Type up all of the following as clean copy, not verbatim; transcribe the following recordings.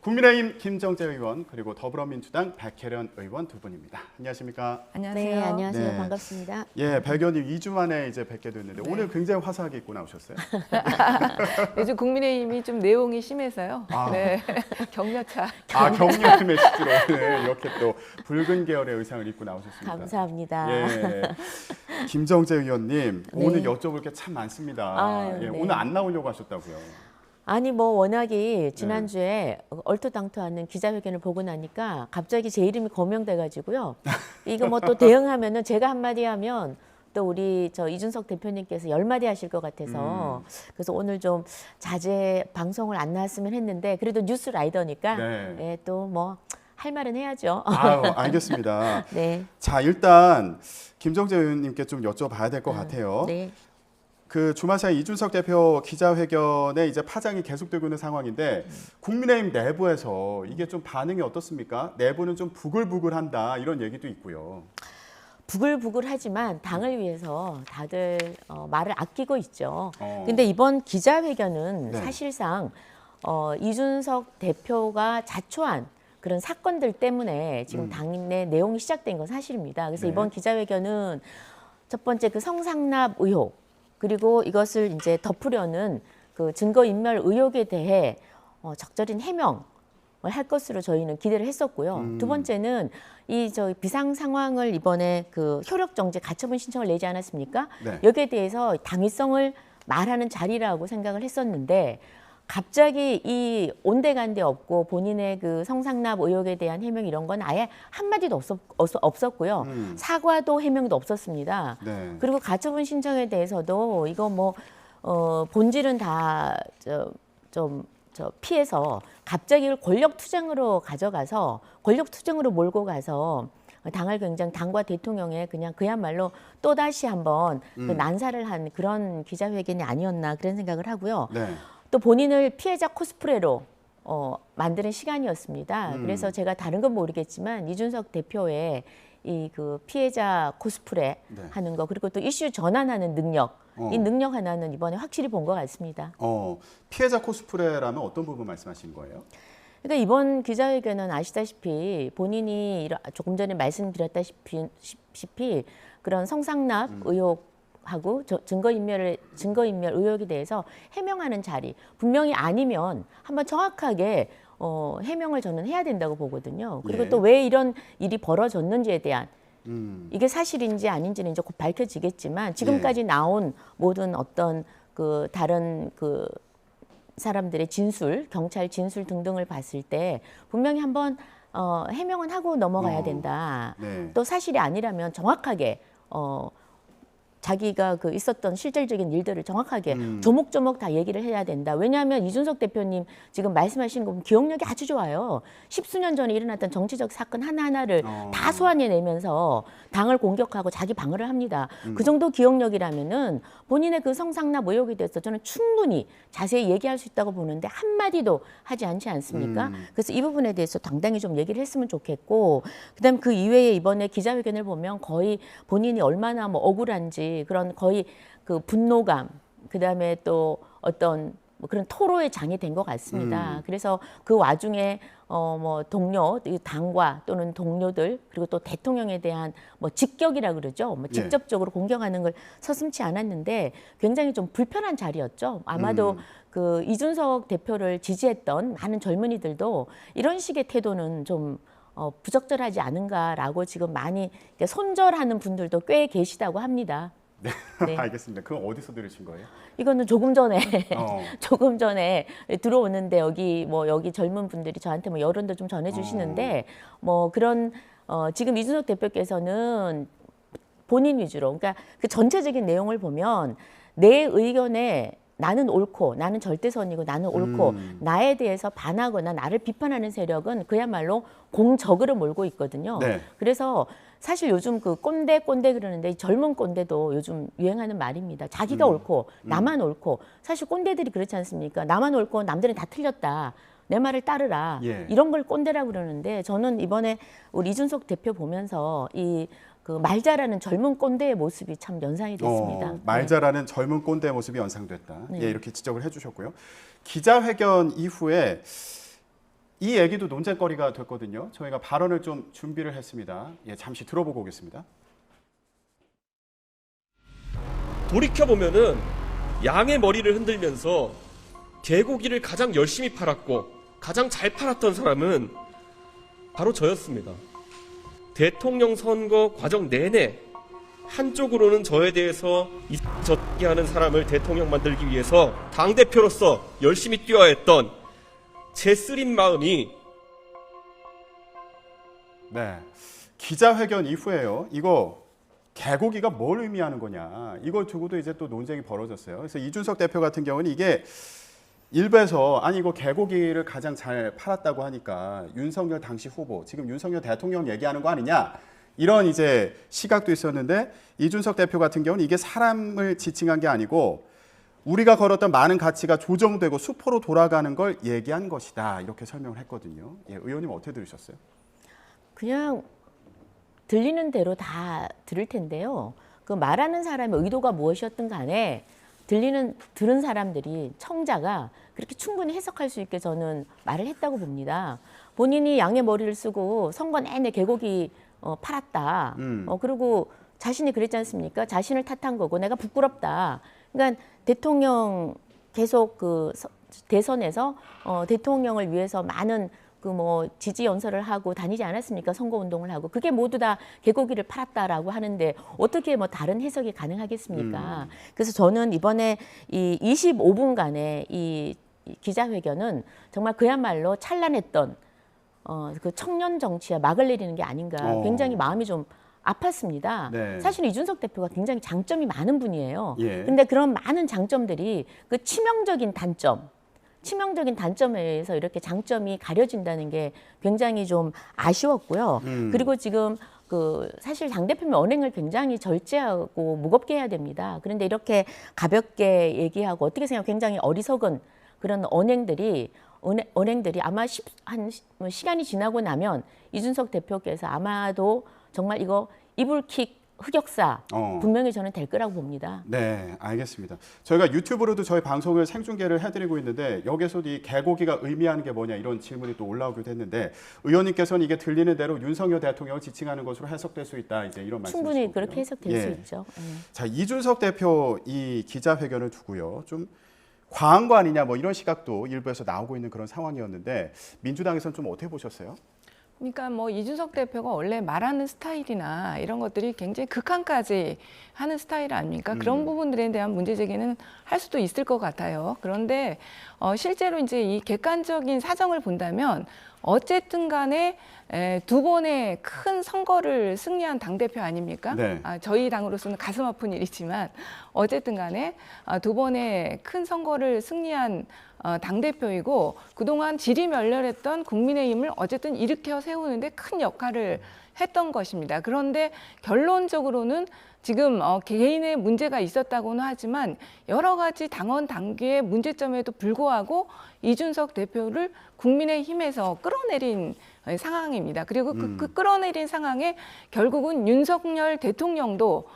국민의힘 김정재 의원 그리고 더불어민주당 백혜련 의원 두 분입니다. 안녕하십니까? 안녕하세요. 네, 안녕하세요. 네. 반갑습니다. 예, 백 의원님 2주 만에 이제 뵙게 됐는데 네. 오늘 굉장히 화사하게 입고 나오셨어요. 요즘 국민의힘이 좀 내용이 심해서요. 아. 네, 격려차. 아, 격려 메시지로 네, 이렇게 또 붉은 계열의 의상을 입고 나오셨습니다. 감사합니다. 예, 김정재 의원님 네. 오늘 여쭤볼 게 참 많습니다. 아유, 예, 네. 오늘 안 나오려고 하셨다고요. 아니 뭐 워낙에 지난주에 얼토당토하는 기자회견을 보고 나니까 갑자기 제 이름이 거명돼 가지고요. 이거 뭐 또 대응하면은 제가 한마디 하면 또 우리 저 이준석 대표님께서 10마디 하실 것 같아서 그래서 오늘 좀 자제 방송을 안 나왔으면 했는데 그래도 뉴스 라이더니까 네. 예, 또 뭐 할 말은 해야죠. 아유, 알겠습니다. 네. 자, 일단 김정재 의원님께 좀 여쭤봐야 될 것 같아요. 네. 그 주말 사이 이준석 대표 기자회견에 이제 파장이 계속되고 있는 상황인데 국민의힘 내부에서 이게 좀 반응이 어떻습니까? 내부는 좀 부글부글한다 이런 얘기도 있고요. 부글부글하지만 당을 위해서 다들 말을 아끼고 있죠. 어. 근데 이번 기자회견은 네. 사실상 이준석 대표가 자초한 그런 사건들 때문에 지금 당내 내용이 시작된 건 사실입니다. 그래서 네. 이번 기자회견은 첫 번째 그 성상납 의혹 그리고 이것을 이제 덮으려는 그 증거인멸 의혹에 대해 적절한 해명을 할 것으로 저희는 기대를 했었고요. 두 번째는 이 저 비상 상황을 이번에 그 효력 정지 가처분 신청을 내지 않았습니까? 네. 여기에 대해서 당위성을 말하는 자리라고 생각을 했었는데 갑자기 이 온데간데 없고 본인의 그 성상납 의혹에 대한 해명 이런 건 아예 한마디도 없었고요. 사과도 해명도 없었습니다. 네. 그리고 가처분 신청에 대해서도 이거 뭐 본질은 다 저 피해서 갑자기 이걸 권력 투쟁으로 가져가서 권력 투쟁으로 몰고 가서 당을 굉장히 당과 대통령의 그냥 그야말로 또 다시 한번 그 난사를 한 그런 기자회견이 아니었나 그런 생각을 하고요. 네. 또 본인을 피해자 코스프레로 만드는 시간이었습니다. 그래서 제가 다른 건 모르겠지만 이준석 대표의 이 그 피해자 코스프레 네. 하는 거 그리고 또 이슈 전환하는 능력 어. 이 능력 하나는 이번에 확실히 본 것 같습니다. 피해자 코스프레라면 어떤 부분 말씀하신 거예요? 그러니까 이번 기자회견은 아시다시피 본인이 조금 전에 말씀드렸다시피 그런 성상납 의혹하고 증거인멸 의혹에 대해서 해명하는 자리 분명히 아니면 한번 정확하게 해명을 저는 해야 된다고 보거든요. 그리고 예. 또 왜 이런 일이 벌어졌는지에 대한 음. 이게 사실인지 아닌지는 이제 곧 밝혀지겠지만 지금까지 나온 모든 어떤 그 다른 그 사람들의 진술, 경찰 진술 등등을 봤을 때 분명히 한번 해명은 하고 넘어가야 된다. 네. 또 사실이 아니라면 정확하게 자기가 그 있었던 실질적인 일들을 정확하게 조목조목 다 얘기를 해야 된다. 왜냐하면 이준석 대표님 지금 말씀하신 거 보면 기억력이 아주 좋아요. 십수년 전에 일어났던 정치적 사건 하나하나를 다 소환해내면서 당을 공격하고 자기 방어를 합니다. 그 정도 기억력이라면은 본인의 그 성상납 의혹에 대해서 저는 충분히 자세히 얘기할 수 있다고 보는데 한마디도 하지 않지 않습니까? 그래서 이 부분에 대해서 당당히 좀 얘기를 했으면 좋겠고 그다음 그 이외에 이번에 기자회견을 보면 거의 본인이 얼마나 뭐 억울한지 그런 거의 그 분노감 그다음에 또 어떤 뭐 그런 토로의 장이 된 것 같습니다. 그래서 그 와중에 뭐 동료 당과 또는 동료들 그리고 또 대통령에 대한 뭐 직격이라 그러죠. 뭐 직접적으로 공격하는 걸 서슴지 않았는데 굉장히 좀 불편한 자리였죠. 아마도 그 이준석 대표를 지지했던 많은 젊은이들도 이런 식의 태도는 좀 부적절하지 않은가라고 지금 많이 손절하는 분들도 꽤 계시다고 합니다. 네. 네. 알겠습니다. 그건 어디서 들으신 거예요? 이거는 조금 전에 어. 조금 전에 들어오는데 여기 젊은 분들이 저한테 뭐 여론도 좀 전해주시는데 뭐 그런 지금 이준석 대표께서는 본인 위주로 그러니까 그 전체적인 내용을 보면 내 의견에 나는 옳고 나는 절대선이고 나는 옳고 나에 대해서 반하거나 나를 비판하는 세력은 그야말로 공적으로 몰고 있거든요. 네. 그래서 사실 요즘 그 꼰대 그러는데 이 젊은 꼰대도 요즘 유행하는 말입니다. 자기가 옳고 나만 옳고 사실 꼰대들이 그렇지 않습니까? 나만 옳고 남들은 다 틀렸다. 내 말을 따르라. 예. 이런 걸 꼰대라고 그러는데 저는 이번에 우리 이준석 대표 보면서 이 그 말 잘하는 젊은 꼰대의 모습이 참 연상이 됐습니다. 말 네. 잘하는 젊은 꼰대 모습이 연상됐다. 네. 예, 이렇게 지적을 해주셨고요. 기자회견 이후에 이 얘기도 논쟁거리가 됐거든요. 저희가 발언을 좀 준비를 했습니다. 예, 잠시 들어보고 오겠습니다. 돌이켜보면은 양의 머리를 흔들면서 개고기를 가장 열심히 팔았고 가장 잘 팔았던 사람은 바로 저였습니다. 대통령 선거 과정 내내 한쪽으로는 저에 대해서 저기 하는 사람을 대통령 만들기 위해서 당대표로서 열심히 뛰어야 했던 제 쓰린 마음이 네, 기자회견 이후에요. 이거 개고기가 뭘 의미하는 거냐. 이걸 두고도 이제 또 논쟁이 벌어졌어요. 그래서 이준석 대표 같은 경우는 이게 일부에서 아니 이거 개고기를 가장 잘 팔았다고 하니까 윤석열 당시 후보, 지금 윤석열 대통령 얘기하는 거 아니냐. 이런 이제 시각도 있었는데 이준석 대표 같은 경우는 이게 사람을 지칭한 게 아니고 우리가 걸었던 많은 가치가 조정되고 수포로 돌아가는 걸 얘기한 것이다. 이렇게 설명을 했거든요. 예, 의원님 어떻게 들으셨어요? 그냥 들리는 대로 다 들을 텐데요. 그 말하는 사람의 의도가 무엇이었든 간에 들은 사람들이 청자가 그렇게 충분히 해석할 수 있게 저는 말을 했다고 봅니다. 본인이 양의 머리를 쓰고 선거 내내 개고기 팔았다. 그리고 자신이 그랬지 않습니까? 자신을 탓한 거고 내가 부끄럽다. 그러니까 대통령 계속 그 대선에서 대통령을 위해서 많은 그 뭐 지지 연설을 하고 다니지 않았습니까? 선거 운동을 하고 그게 모두 다 개고기를 팔았다라고 하는데 어떻게 뭐 다른 해석이 가능하겠습니까? 그래서 저는 이번에 이 25분간의 이 기자회견은 정말 그야말로 찬란했던 그 청년 정치에 막을 내리는 게 아닌가. 굉장히 마음이 좀 아팠습니다. 네. 사실 이준석 대표가 굉장히 장점이 많은 분이에요. 예. 근데 그런 많은 장점들이 그 치명적인 단점에 의해서 이렇게 장점이 가려진다는 게 굉장히 좀 아쉬웠고요. 그리고 지금 그 사실 당대표는 언행을 굉장히 절제하고 무겁게 해야 됩니다. 그런데 이렇게 가볍게 얘기하고 어떻게 생각하면 굉장히 어리석은 그런 언행들이 아마 시간이 지나고 나면 이준석 대표께서 아마도 정말 이거 이불킥 흑역사 분명히 저는 될 거라고 봅니다. 네, 알겠습니다. 저희가 유튜브로도 저희 방송을 생중계를 해드리고 있는데 여기서도 이 개고기가 의미하는 게 뭐냐 이런 질문이 또 올라오기도 했는데 의원님께서는 이게 들리는 대로 윤석열 대통령을 지칭하는 것으로 해석될 수 있다 이제 이런 말씀이시죠. 충분히 그렇게 해석될 수 있죠. 자, 이준석 대표 이 기자회견을 두고요. 좀 과한 거 아니냐 뭐 이런 시각도 일부에서 나오고 있는 그런 상황이었는데 민주당에서는 좀 어떻게 보셨어요? 그러니까 뭐 이준석 대표가 원래 말하는 스타일이나 이런 것들이 굉장히 극한까지 하는 스타일 아닙니까? 그런 부분들에 대한 문제 제기는 할 수도 있을 것 같아요. 그런데 실제로 이제 이 객관적인 사정을 본다면 어쨌든 간에 두 번의 큰 선거를 승리한 당대표 아닙니까? 네. 저희 당으로서는 가슴 아픈 일이지만 어쨌든 간에 두 번의 큰 선거를 승리한 당대표이고 그동안 지리멸렬했던 국민의힘을 어쨌든 일으켜 세우는데 큰 역할을 했던 것입니다. 그런데 결론적으로는 지금 개인의 문제가 있었다고는 하지만 여러 가지 당원 당규의 문제점에도 불구하고 이준석 대표를 국민의힘에서 끌어내린 상황입니다. 그리고 그 끌어내린 상황에 결국은 윤석열 대통령도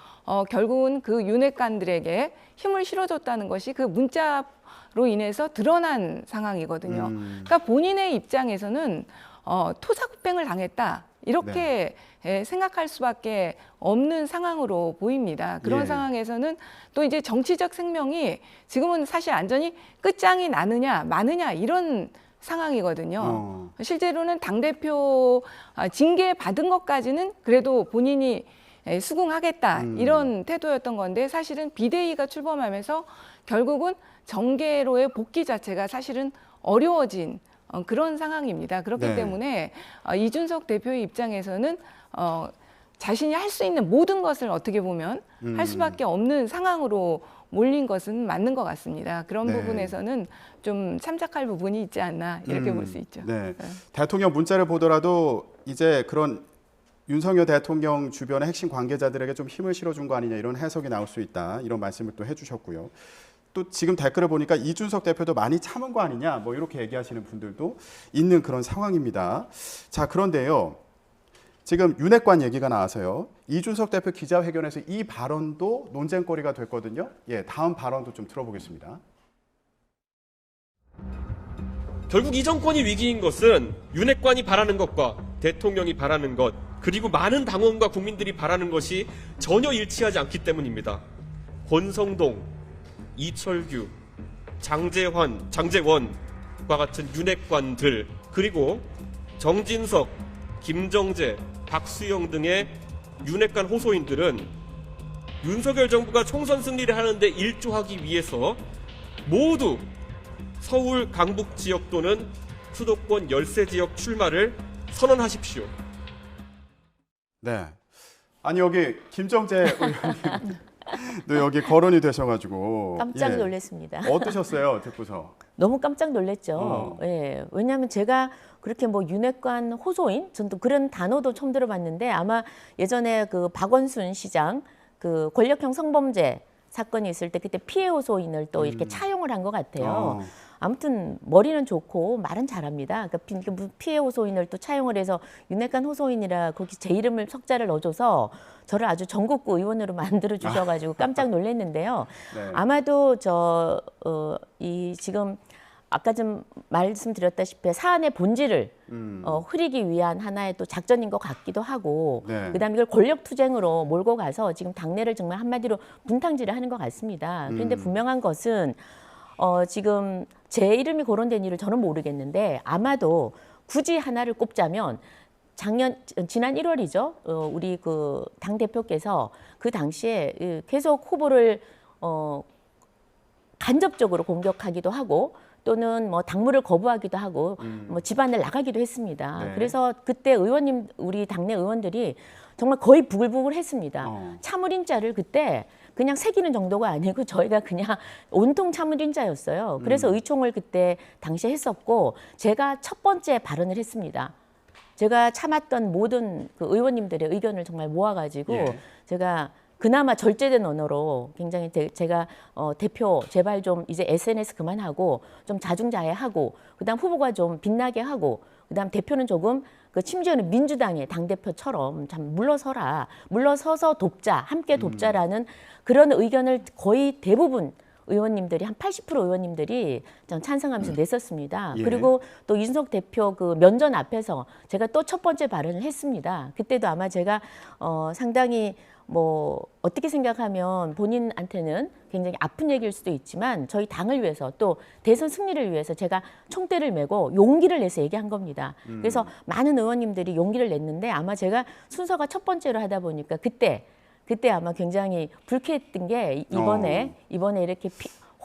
결국은 그 윤핵관들에게 힘을 실어줬다는 것이 그 문자로 인해서 드러난 상황이거든요. 그러니까 본인의 입장에서는 토사구팽을 당했다. 이렇게 생각할 수밖에 없는 상황으로 보입니다. 그런 상황에서는 또 이제 정치적 생명이 지금은 사실 완전히 끝장이 나느냐 마느냐 이런 상황이거든요. 실제로는 당대표 징계 받은 것까지는 그래도 본인이 수긍하겠다 이런 태도였던 건데 사실은 비대위가 출범하면서 결국은 정계로의 복귀 자체가 사실은 어려워진 그런 상황입니다. 그렇기 네. 때문에 이준석 대표의 입장에서는 자신이 할 수 있는 모든 것을 어떻게 보면 할 수밖에 없는 상황으로 몰린 것은 맞는 것 같습니다. 그런 네. 부분에서는 좀 참작할 부분이 있지 않나 이렇게 볼 수 있죠. 네. 대통령 문자를 보더라도 이제 그런 윤석열 대통령 주변의 핵심 관계자들에게 좀 힘을 실어준 거 아니냐 이런 해석이 나올 수 있다 이런 말씀을 또 해주셨고요. 또 지금 댓글을 보니까 이준석 대표도 많이 참은 거 아니냐 뭐 이렇게 얘기하시는 분들도 있는 그런 상황입니다. 자, 그런데요. 지금 윤핵관 얘기가 나와서요. 이준석 대표 기자회견에서 이 발언도 논쟁거리가 됐거든요. 예, 다음 발언도 좀 들어보겠습니다. 결국 이 정권이 위기인 것은 윤핵관이 바라는 것과 대통령이 바라는 것, 그리고 많은 당원과 국민들이 바라는 것이 전혀 일치하지 않기 때문입니다. 권성동, 이철규, 장제원과 같은 윤핵관들, 그리고 정진석, 김정재, 박수영 등의 윤핵관 호소인들은 윤석열 정부가 총선 승리를 하는데 일조하기 위해서 모두 서울 강북 지역 또는 수도권 열세 지역 출마를 선언하십시오. 네. 아니 여기 김정재 의원님도 여기 거론이 되셔가지고 깜짝 예. 놀랐습니다. 어떠셨어요, 듣고서? 너무 깜짝 놀랐죠. 예. 왜냐하면 제가 그렇게 뭐 윤핵관 호소인, 전또 그런 단어도 처음 들어봤는데 아마 예전에 그 박원순 시장 그 권력형 성범죄 사건이 있을 때 그때 피해 호소인을 또 이렇게 차용을 한 것 같아요. 아무튼 머리는 좋고 말은 잘합니다. 그러니까 피해 호소인을 또 차용을 해서 윤핵관 호소인이라 거기 제 이름을 석자를 넣어줘서 저를 아주 전국구 의원으로 만들어 주셔가지고 깜짝 놀랐는데요. 네. 아마도 이 지금 아까 좀 말씀드렸다시피 사안의 본질을 흐리기 위한 하나의 또 작전인 것 같기도 하고 네. 그다음에 이걸 권력 투쟁으로 몰고 가서 지금 당내를 정말 한마디로 분탕질을 하는 것 같습니다. 그런데 분명한 것은 지금 제 이름이 거론된 일을 저는 모르겠는데 아마도 굳이 하나를 꼽자면 지난 1월이죠. 우리 그 당 대표께서 그 당시에 계속 후보를 간접적으로 공격하기도 하고 또는 뭐 당무를 거부하기도 하고 뭐 집안을 나가기도 했습니다. 네. 그래서 그때 우리 당내 의원들이 정말 거의 부글부글했습니다. 참을인자를 그때 그냥 새기는 정도가 아니고 저희가 그냥 온통 참을인자였어요. 그래서 의총을 그때 당시에 했었고 제가 첫 번째 발언을 했습니다. 제가 참았던 모든 그 의원님들의 의견을 정말 모아가지고 예. 제가 그나마 절제된 언어로 굉장히 제가 대표 제발 좀 이제 SNS 그만하고 좀 자중자애하고 그다음 후보가 좀 빛나게 하고 그다음 대표는 조금 심지어는 민주당의 당대표처럼 참 물러서서 돕자 함께 돕자라는 그런 의견을 거의 대부분 의원님들이 한 80% 의원님들이 찬성하면서 냈었습니다. 예. 그리고 또 이준석 대표 그 면전 앞에서 제가 또 첫 번째 발언을 했습니다. 그때도 아마 제가 상당히 뭐 어떻게 생각하면 본인한테는 굉장히 아픈 얘기일 수도 있지만 저희 당을 위해서 또 대선 승리를 위해서 제가 총대를 메고 용기를 내서 얘기한 겁니다. 그래서 많은 의원님들이 용기를 냈는데 아마 제가 순서가 첫 번째로 하다 보니까 그때 아마 굉장히 불쾌했던 게 이번에 이렇게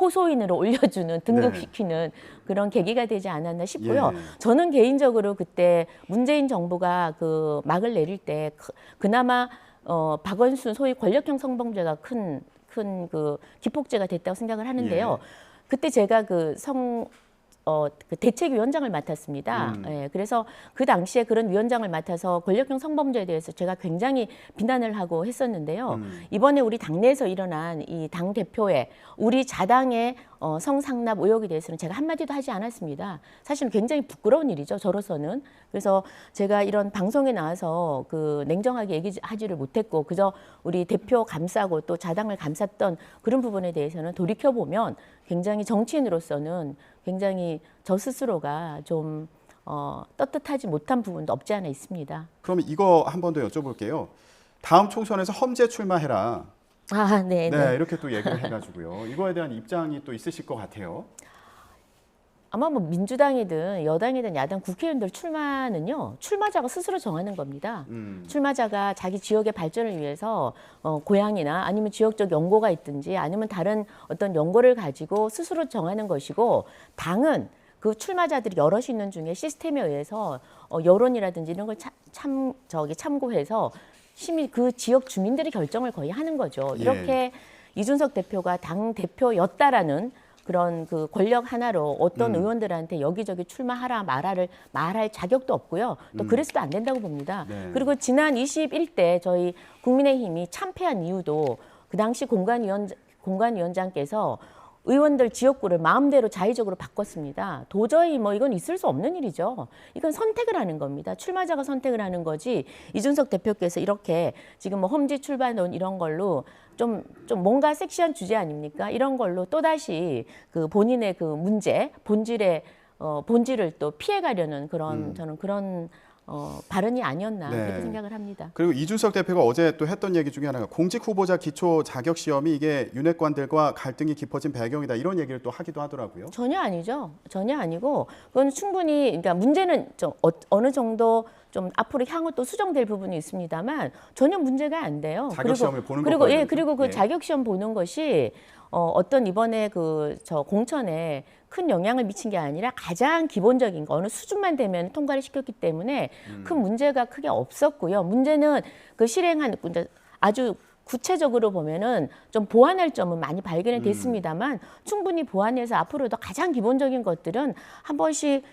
호소인으로 올려주는 등극시키는 그런 계기가 되지 않았나 싶고요. 예. 저는 개인적으로 그때 문재인 정부가 그 막을 내릴 때 그나마 박원순 소위 권력형 성범죄가 큰 그 기폭제가 됐다고 생각을 하는데요. 예. 그때 제가 그 대책위원장을 맡았습니다. 예, 그래서 그 당시에 그런 위원장을 맡아서 권력형 성범죄에 대해서 제가 굉장히 비난을 하고 했었는데요. 이번에 우리 당내에서 일어난 이 당 대표의 우리 자당의 성상납 의혹에 대해서는 제가 한마디도 하지 않았습니다. 사실은 굉장히 부끄러운 일이죠, 저로서는. 그래서 제가 이런 방송에 나와서 그 냉정하게 얘기하지를 못했고 그저 우리 대표 감싸고 또 자당을 감쌌던 그런 부분에 대해서는 돌이켜보면 굉장히 정치인으로서는 굉장히 저 스스로가 좀 떳떳하지 못한 부분도 없지 않아 있습니다. 그럼 이거 한 번 더 여쭤볼게요. 다음 총선에서 험지 출마해라. 아, 네. 네, 이렇게 또 얘기를 해가지고요. 이거에 대한 입장이 또 있으실 것 같아요. 아마 뭐 민주당이든 여당이든 야당 국회의원들 출마는요. 출마자가 스스로 정하는 겁니다. 출마자가 자기 지역의 발전을 위해서 고향이나 아니면 지역적 연고가 있든지 아니면 다른 어떤 연고를 가지고 스스로 정하는 것이고 당은 그 출마자들이 여럿이 있는 중에 시스템에 의해서 여론이라든지 이런 걸 참고해서 심히 그 지역 주민들이 결정을 거의 하는 거죠. 이렇게 이준석 대표가 당 대표였다라는 그런 그 권력 하나로 어떤 의원들한테 여기저기 출마하라 말할 자격도 없고요. 또 그래서도 안 된다고 봅니다. 네. 그리고 지난 21대 저희 국민의힘이 참패한 이유도 그 당시 공관위원장께서 의원들 지역구를 마음대로 자의적으로 바꿨습니다. 도저히 뭐 이건 있을 수 없는 일이죠. 이건 선택을 하는 겁니다. 출마자가 선택을 하는 거지. 이준석 대표께서 이렇게 지금 뭐 험지 출발론 이런 걸로 좀 뭔가 섹시한 주제 아닙니까? 이런 걸로 또다시 그 본인의 그 문제, 본질의 본질을 또 피해가려는 그런 저는 그런 발언이 아니었나 네. 이렇게 생각을 합니다. 그리고 이준석 대표가 어제 또 했던 얘기 중에 하나가 공직 후보자 기초 자격 시험이 이게 윤핵관들과 갈등이 깊어진 배경이다 이런 얘기를 또 하기도 하더라고요. 전혀 아니죠. 전혀 아니고 그건 충분히 그러니까 문제는 좀 어느 정도 좀 앞으로 향후 또 수정될 부분이 있습니다만 전혀 문제가 안 돼요. 자격 시험을 보는 그리고 것과는 그리고 그 예. 자격 시험 보는 것이 어떤 이번에 그 저 공천에 큰 영향을 미친 게 아니라 가장 기본적인 거 어느 수준만 되면 통과를 시켰기 때문에 큰 문제가 크게 없었고요. 문제는 그 실행한 이제 아주 구체적으로 보면은 좀 보완할 점은 많이 발견이 됐습니다만 충분히 보완해서 앞으로도 가장 기본적인 것들은 한 번씩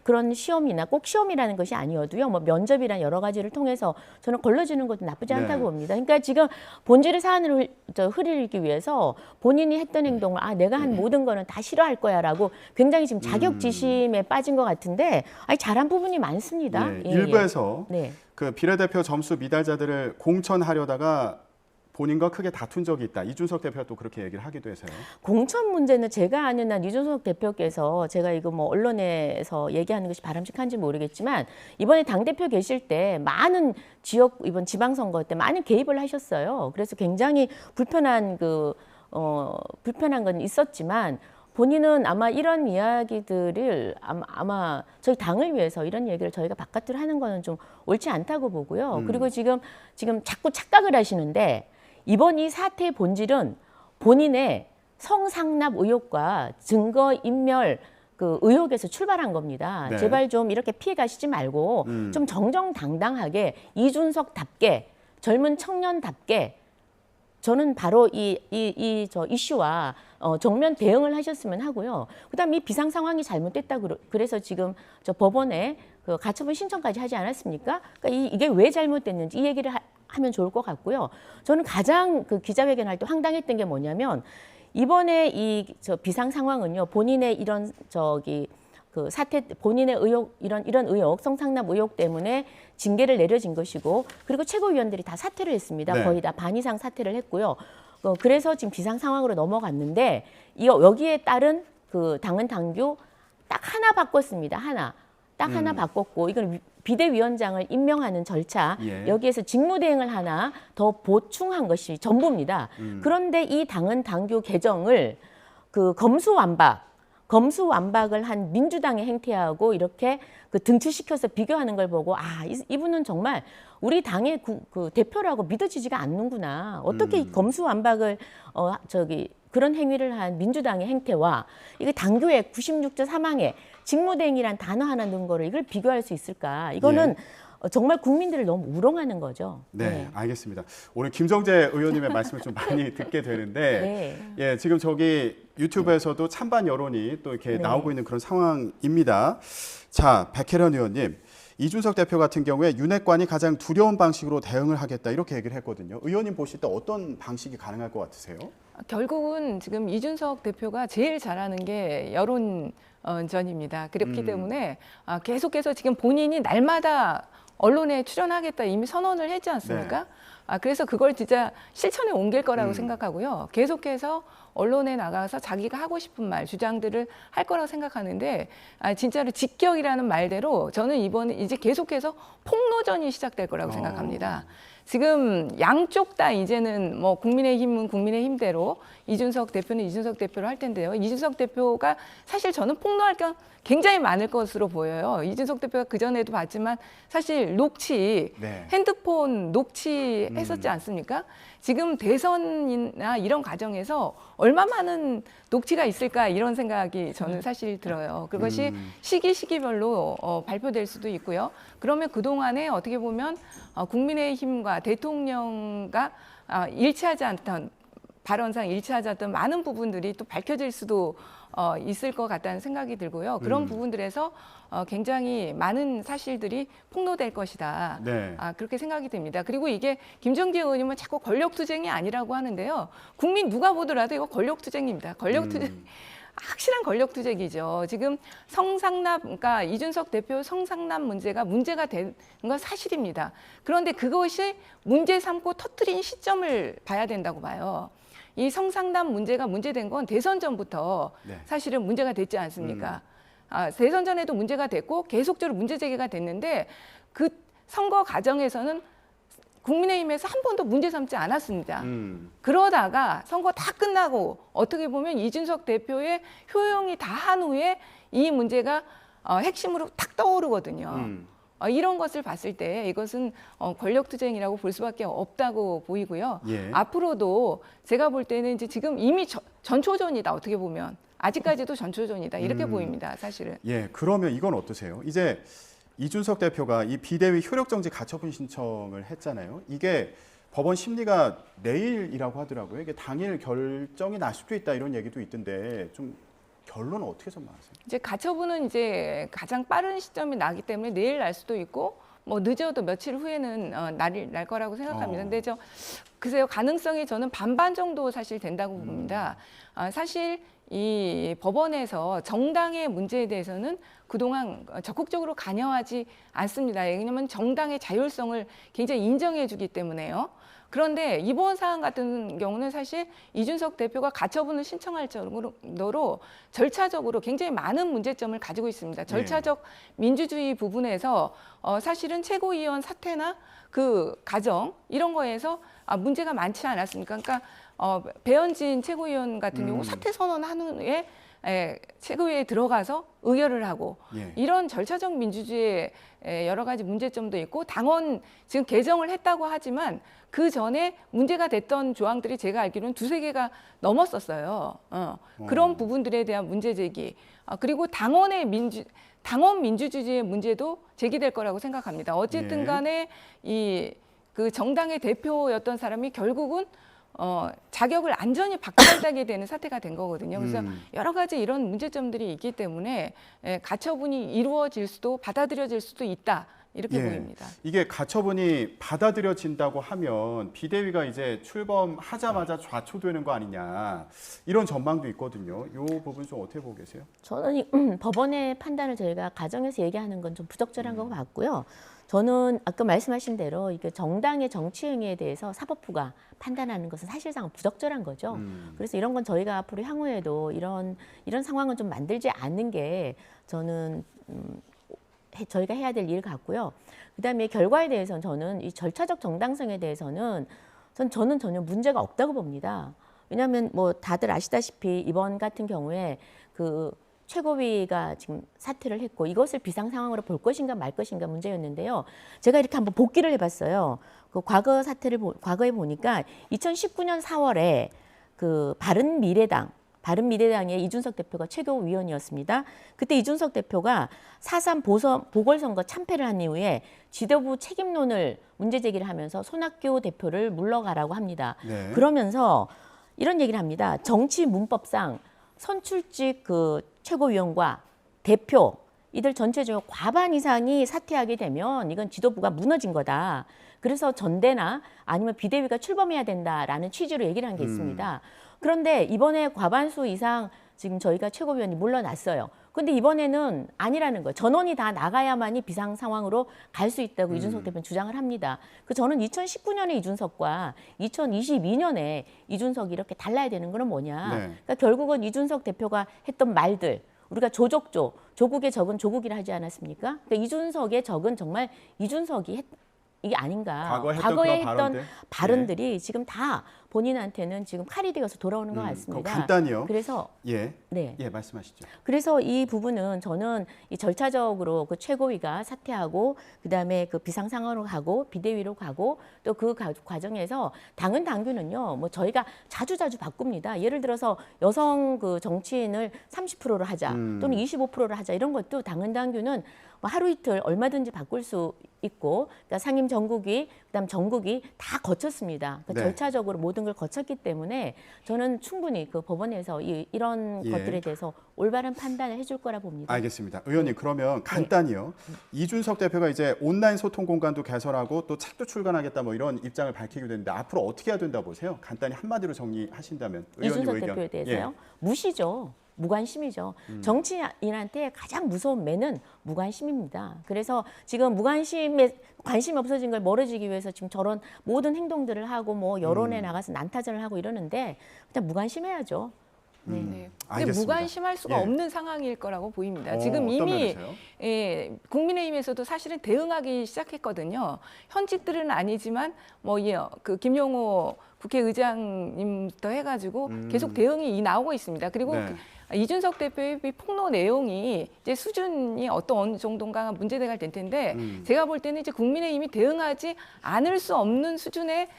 그런 시험이나 꼭 시험이라는 것이 아니어도요. 뭐 면접이나 여러 가지를 통해서 저는 걸러지는 것도 나쁘지 않다고 네. 봅니다. 그러니까 지금 본질의 사안을 흐리기 위해서 본인이 했던 행동을 내가 한 모든 거는 다 싫어할 거야라고 굉장히 지금 자격지심에 빠진 것 같은데 잘한 부분이 많습니다. 예, 일부에서 네. 그 비례대표 점수 미달자들을 공천하려다가 본인과 크게 다툰 적이 있다. 이준석 대표가 또 그렇게 얘기를 하기도 해서요. 공천 문제는 제가 아는 한 이준석 대표께서 제가 이거 뭐 언론에서 얘기하는 것이 바람직한지 모르겠지만 이번에 당대표 계실 때 많은 지역 이번 지방선거 때 많은 개입을 하셨어요. 그래서 굉장히 불편한 불편한 건 있었지만 본인은 아마 이런 이야기들을 아마 저희 당을 위해서 이런 얘기를 저희가 바깥으로 하는 거는 좀 옳지 않다고 보고요. 그리고 지금 자꾸 착각을 하시는데 이번 이 사태의 본질은 본인의 성상납 의혹과 증거인멸 그 의혹에서 출발한 겁니다. 네. 제발 좀 이렇게 피해 가시지 말고 좀 정정당당하게 이준석답게 젊은 청년답게 저는 바로 저 이슈와 정면 대응을 하셨으면 하고요. 그다음 이 비상 상황이 잘못됐다 그래서 지금 저 법원에 그 가처분 신청까지 하지 않았습니까? 그러니까 이게 왜 잘못됐는지 이 얘기를 하면 좋을 것 같고요. 저는 가장 그 기자회견 할 때 황당했던 게 뭐냐면 이번에 저 비상 상황은요. 본인의 이런 그 사태 본인의 의혹 이런 의혹 성상납 의혹 때문에 징계를 내려진 것이고 그리고 최고위원들이 다 사퇴를 했습니다. 네. 거의 다 반 이상 사퇴를 했고요. 그래서 지금 비상 상황으로 넘어갔는데 여기에 따른 그 당헌 당규 딱 하나 바꿨습니다. 딱 하나 바꿨고 이건 비대위원장을 임명하는 절차 예. 여기에서 직무대행을 하나 더 보충한 것이 전부입니다. 그런데 이 당헌 당규 개정을 그 검수완박을 한 민주당의 행태하고 이렇게 그 등치시켜서 비교하는 걸 보고 이분은 정말 우리 당의 그 대표라고 믿어지지가 않는구나. 어떻게 검수완박을 그런 행위를 한 민주당의 행태와 이게 당규의 96조 3항에 직무대행이란 단어 하나 넣은 거를 이걸 비교할 수 있을까? 이거는 정말 국민들을 너무 우롱하는 거죠. 네, 알겠습니다. 오늘 김정재 의원님의 말씀을 좀 많이 듣게 되는데, 예, 지금 유튜브에서도 찬반 여론이 또 이렇게 나오고 있는 그런 상황입니다. 자, 백혜련 의원님, 이준석 대표 같은 경우에 윤핵관이 가장 두려운 방식으로 대응을 하겠다 이렇게 얘기를 했거든요. 의원님 보실 때 어떤 방식이 가능할 것 같으세요? 결국은 지금 이준석 대표가 제일 잘하는 게 여론전입니다. 그렇기 때문에 계속해서 지금 본인이 날마다 언론에 출연하겠다 이미 선언을 했지 않습니까? 그래서 그걸 진짜 실천에 옮길 거라고 생각하고요. 계속해서 언론에 나가서 자기가 하고 싶은 말, 주장들을 할 거라고 생각하는데 진짜로 직격이라는 말대로 저는 이번에 이제 계속해서 폭로전이 시작될 거라고 생각합니다. 지금 양쪽 다 이제는 뭐 국민의힘은 국민의힘대로 이준석 대표는 이준석 대표로 할 텐데요. 이준석 대표가 사실 저는 폭로할 건 굉장히 많을 것으로 보여요. 이준석 대표가 그전에도 봤지만 사실 핸드폰 녹취했었지 않습니까? 지금 대선이나 이런 과정에서 얼마 많은 녹취가 있을까 이런 생각이 저는 사실 들어요. 그것이 시기별로 발표될 수도 있고요. 그러면 그동안에 어떻게 보면 국민의힘과 대통령과 일치하지 않던 발언상 일치하지 않던 많은 부분들이 또 밝혀질 수도 있을 것 같다는 생각이 들고요. 그런 부분들에서 굉장히 많은 사실들이 폭로될 것이다. 네. 그렇게 생각이 듭니다. 그리고 이게 김정재 의원님은 자꾸 권력투쟁이 아니라고 하는데요. 국민 누가 보더라도 이거 권력투쟁입니다. 권력투쟁. 확실한 권력투쟁이죠. 지금 그러니까 이준석 대표 성상납 문제가 된 건 사실입니다. 그런데 그것이 문제 삼고 터뜨린 시점을 봐야 된다고 봐요. 이 성상납 문제가 문제된 건 대선 전부터 사실은 문제가 됐지 않습니까? 대선 전에도 문제가 됐고 계속적으로 문제 제기가 됐는데 그 선거 과정에서는 국민의힘에서 한 번도 문제 삼지 않았습니다. 그러다가 선거 다 끝나고 어떻게 보면 이준석 대표의 효용이 다 한 후에 이 문제가 핵심으로 탁 떠오르거든요. 이런 것을 봤을 때 이것은 권력투쟁이라고 볼 수밖에 없다고 보이고요. 예. 앞으로도 제가 볼 때는 이제 지금 이미 전초전이다 어떻게 보면 아직까지도 전초전이다 이렇게 보입니다. 사실은. 예, 그러면 이건 어떠세요? 이제 이준석 대표가 이 비대위 효력정지 가처분 신청을 했잖아요. 이게 법원 심리가 내일이라고 하더라고요. 이게 당일 결정이 날 수도 있다 이런 얘기도 있던데 좀 결론은 어떻게 전망하세요? 이제 가처분은 이제 가장 빠른 시점이 나기 때문에 내일 날 수도 있고 뭐 늦어도 며칠 후에는 날 거라고 생각합니다. 근데 글쎄요 가능성이 저는 반반 정도 사실 된다고 봅니다. 사실 이 법원에서 정당의 문제에 대해서는 그동안 적극적으로 관여하지 않습니다. 왜냐하면 정당의 자율성을 굉장히 인정해주기 때문에요. 그런데 이번 사안 같은 경우는 사실 이준석 대표가 가처분을 신청할 정도로 절차적으로 굉장히 많은 문제점을 가지고 있습니다. 절차적 민주주의 부분에서 사실은 최고위원 사퇴나 그 과정 이런 거에서 문제가 많지 않았습니까? 그러니까 배현진 최고위원 같은 경우 사퇴 선언한 후에 최고위에 들어가서 의결을 하고 이런 절차적 민주주의의 여러 가지 문제점도 있고 당원 지금 개정을 했다고 하지만 그 전에 문제가 됐던 조항들이 제가 알기로는 2-3개가 넘었었어요. 그런 부분들에 대한 문제 제기 그리고 당원 민주주의의 문제도 제기될 거라고 생각합니다. 어쨌든 간에 그 정당의 대표였던 사람이 결국은 자격을 안전히 박탈당하게 되는 사태가 된 거거든요. 그래서 여러 가지 이런 문제점들이 있기 때문에 가처분이 이루어질 수도 받아들여질 수도 있다. 이렇게 보입니다. 이게 가처분이 받아들여진다고 하면 비대위가 이제 출범하자마자 좌초되는 거 아니냐 이런 전망도 있거든요. 이 부분 좀 어떻게 보고 계세요? 저는 법원의 판단을 저희가 가정에서 얘기하는 건 좀 부적절한 거 같고요. 저는 아까 말씀하신 대로 이게 정당의 정치 행위에 대해서 사법부가 판단하는 것은 사실상 부적절한 거죠. 그래서 이런 건 저희가 앞으로 향후에도 이런 상황은 좀 만들지 않는 게 저는 저희가 해야 될 일 같고요. 그다음에 결과에 대해서는 저는 이 절차적 정당성에 대해서는 저는 전혀 문제가 없다고 봅니다. 왜냐하면 뭐 다들 아시다시피 이번 같은 경우에 그 최고위가 지금 사퇴를 했고 이것을 비상 상황으로 볼 것인가 말 것인가 문제였는데요. 제가 이렇게 한번 복기를 해봤어요. 그 과거에 보니까 2019년 4월에 그 바른미래당의 이준석 대표가 최고위원이었습니다. 그때 이준석 대표가 4.3 보궐선거 참패를 한 이후에 지도부 책임론을 문제 제기를 하면서 손학규 대표를 물러가라고 합니다. 그러면서 이런 얘기를 합니다. 정치 문법상 선출직 그 최고위원과 대표 이들 전체적으로 과반 이상이 사퇴하게 되면 이건 지도부가 무너진 거다. 그래서 전대나 아니면 비대위가 출범해야 된다라는 취지로 얘기를 한 게 있습니다. 그런데 이번에 과반수 이상 지금 저희가 최고위원이 물러났어요. 근데 이번에는 아니라는 거예요. 전원이 다 나가야만이 비상 상황으로 갈 수 있다고 이준석 대표는 주장을 합니다. 저는 2019년의 이준석과 2022년에 이준석이 이렇게 달라야 되는 건 뭐냐. 그러니까 결국은 이준석 대표가 했던 말들, 우리가 조국의 적은 조국이라 하지 않았습니까? 그러니까 이준석의 적은 정말 이준석이 이게 아닌가. 과거에 했던 발언들이 지금 다 본인한테는 지금 칼이 되어서 돌아오는 것 같습니다. 간단히요. 그래서 말씀하시죠. 그래서 이 부분은 저는 이 절차적으로 그 최고위가 사퇴하고 그다음에 그 비상 상황으로 가고 비대위로 가고 또 그 과정에서 당은 당규는요. 뭐 저희가 자주 바꿉니다. 예를 들어서 여성 그 정치인을 30%로 하자 또는 25%로 하자 이런 것도 당은 당규는 뭐 하루 이틀 얼마든지 바꿀 수 있고 그러니까 상임 전국위 그다음 전국이 다 거쳤습니다. 그러니까 절차적으로 모든 걸 거쳤기 때문에 저는 충분히 그 법원에서 이런 것들에 대해서 올바른 판단을 해줄 거라 봅니다. 알겠습니다. 의원님 그러면 간단히요. 이준석 대표가 이제 온라인 소통 공간도 개설하고 또 책도 출간하겠다 뭐 이런 입장을 밝히기도 했는데 앞으로 어떻게 해야 된다 보세요? 간단히 한마디로 정리하신다면 의원님 이준석 대표에 대해서요? 무시죠. 무관심이죠. 정치인한테 가장 무서운 매는 무관심입니다. 그래서 지금 관심이 없어진 걸 멀어지기 위해서 지금 저런 모든 행동들을 하고 뭐 여론에 나가서 난타전을 하고 이러는데 그냥 무관심해야죠. 네. 네. 근데 알겠습니다. 무관심할 수가 예. 없는 상황일 거라고 보입니다. 지금 어떤 이미 면에서요? 국민의힘에서도 사실은 대응하기 시작했거든요. 현직들은 아니지만 그 김용호 국회의장님부터 해가지고 계속 대응이 나오고 있습니다. 그리고 네. 이준석 대표의 이 폭로 내용이 이제 수준이 어느 정도인가 문제가 될 텐데 제가 볼 때는 이제 국민의힘이 대응하지 않을 수 없는 수준의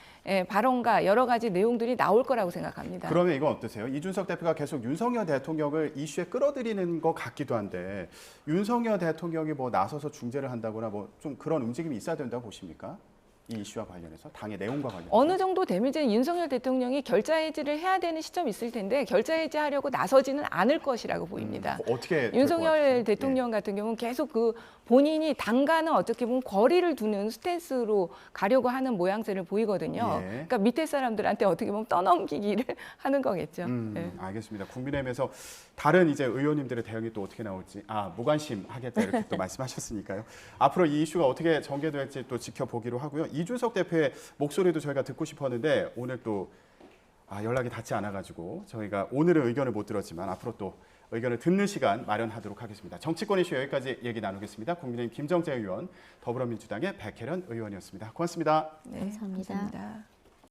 발언과 여러 가지 내용들이 나올 거라고 생각합니다. 그러면 이건 어떠세요? 이준석 대표가 계속 윤석열 대통령을 이슈에 끌어들이는 것 같기도 한데 윤석열 대통령이 뭐 나서서 중재를 한다거나 뭐 좀 그런 움직임이 있어야 된다고 보십니까? 이 이슈와 관련해서 당의 내용과 관련해서 어느 정도 되면 이제 윤석열 대통령이 결자해지를 해야 되는 시점이 있을 텐데 결자해지하려고 나서지는 않을 것이라고 보입니다. 어떻게 될것 윤석열 같으세요? 대통령 같은 경우는 계속 그 본인이 당과는 어떻게 보면 거리를 두는 스탠스로 가려고 하는 모양새를 보이거든요. 예. 그러니까 밑에 사람들한테 어떻게 보면 떠넘기기를 하는 거겠죠. 네. 알겠습니다. 국민의힘에서 다른 이제 의원님들의 대응이 또 어떻게 나올지 무관심하겠다 이렇게 또 말씀하셨으니까요. 앞으로 이 이슈가 어떻게 전개될지 또 지켜보기로 하고요. 이준석 대표의 목소리도 저희가 듣고 싶었는데 오늘 또 연락이 닿지 않아가지고 저희가 오늘은 의견을 못 들었지만 앞으로 또 의견을 듣는 시간 마련하도록 하겠습니다. 정치권 이슈 여기까지 얘기 나누겠습니다. 국민의힘 김정재 의원, 더불어민주당의 백혜련 의원이었습니다. 고맙습니다. 네, 감사합니다. 감사합니다.